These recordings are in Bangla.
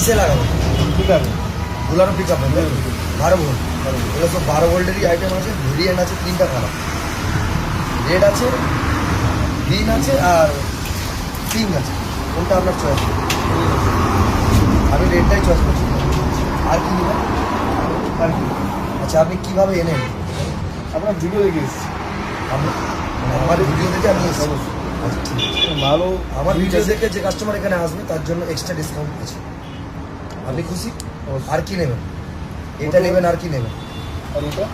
কিসে লাগাবো? ঠিক আছে, বুলারও পিক আপ 12 ভোল্ট। এগুলো সব 12 ভোল্টেরই আইটেম আছে। ভেরিয়েন্ট আছে 3টা কালার, রেড আছে, গ্রিন আছে আর পিঙ্ক আছে। কোনটা আপনার চয়েস? আমি রেডটাই চয়েস করছি। আর কি নেবেন? আর কি আচ্ছা, আপনি কীভাবে এনেন? আপনার ভিডিও দেখে এসেছি। আমি আমার ভিডিও দেখে আমি এসেছি। আচ্ছা, ঠিক আছে। ভালো আমার ভিডিও দেখে যে কাস্টমার এখানে আসবে তার জন্য এক্সট্রা ডিসকাউন্ট আছে। আপনি খুশি? আর কি নেবেন? এটা নেবেন আর কি নেবেন? আর এটা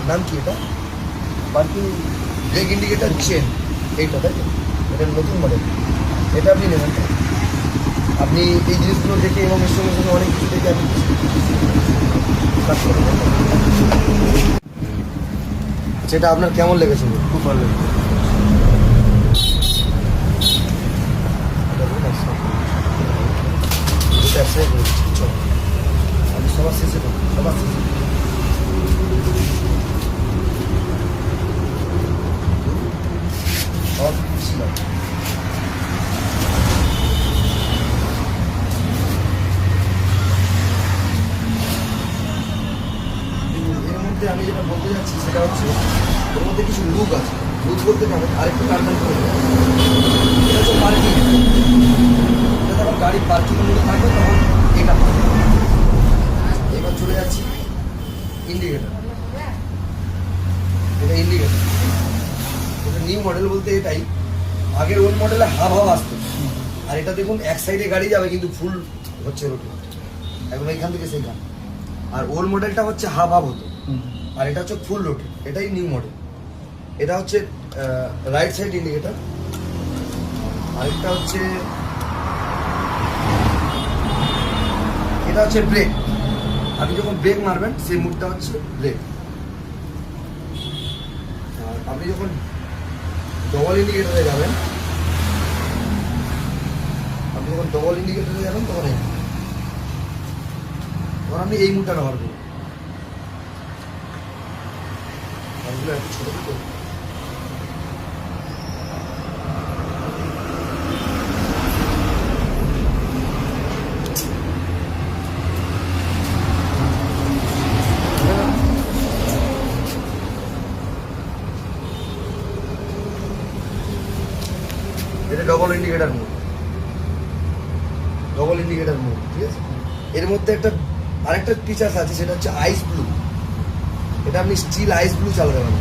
নাম কি এটা? পার্কিং ব্রেক ইন্ডিকেটার চেন, এইটা তাই তো? এটা নতুন মডেল, এটা আপনি নেবেন। আপনি এই জিনিসগুলো দেখে এবং এর সঙ্গে সঙ্গে অনেক কিছু দেখে আপনি কাজ করবেন। সেটা আপনার কেমন লেগেছে? খুব ভালো লাগে। আমি সবার শেষে দেবো, সবার শেষে। সব খুশি লাগে। এর মধ্যে আমি যেটা বলতে যাচ্ছি সেটা হচ্ছে এর মধ্যে কিছু লুক আছে। লুক করতে পারে আরেকটু টার্ন করে দেবে। এটা হচ্ছে পার্কিং। এটা যখন গাড়ি পার্কিংয়ের মধ্যে থাকবে তখন এটা পাবে। এবার চলে যাচ্ছি ইন্ডিকেটার। এটা ইন্ডিকেটার, এটা নিউ মডেল বলতে এটাই। আগের ওল্ড মডেলে হাফ হাফ আসতো, আর এটা দেখুন এক সাইডে গাড়ি যাবে কিন্তু ফুল হচ্ছে রোড, একদম এইখান থেকে সেইখান। আর ওল্ড মডেলটা হচ্ছে হাফ হাফ হতো, আর এটা হচ্ছে ফুল রোড। এটাই নিউ মডেল। এটা হচ্ছে রাইট সাইড ইন্ডিকেটার, আরেকটা হচ্ছে এটা হচ্ছে ব্রেক। আপনি যখন ব্রেক মারবেন সেই মুডটা হচ্ছে ব্রেক। আর আপনি যখন ডবল ইন্ডিকেটারে যাবেন, তখন আপনি এই মুডটা ব্যবহার করবেন। গাড়িগুলো একটু ছোটো ছোটো। এটা ডবল ইন্ডিকেটার মোড, ঠিক আছে? এর মধ্যে আরেকটা ফিচার্স আছে, সেটা হচ্ছে আইস ব্লু। এটা আপনি স্টিল আইস ব্লু চালাতে পারেন।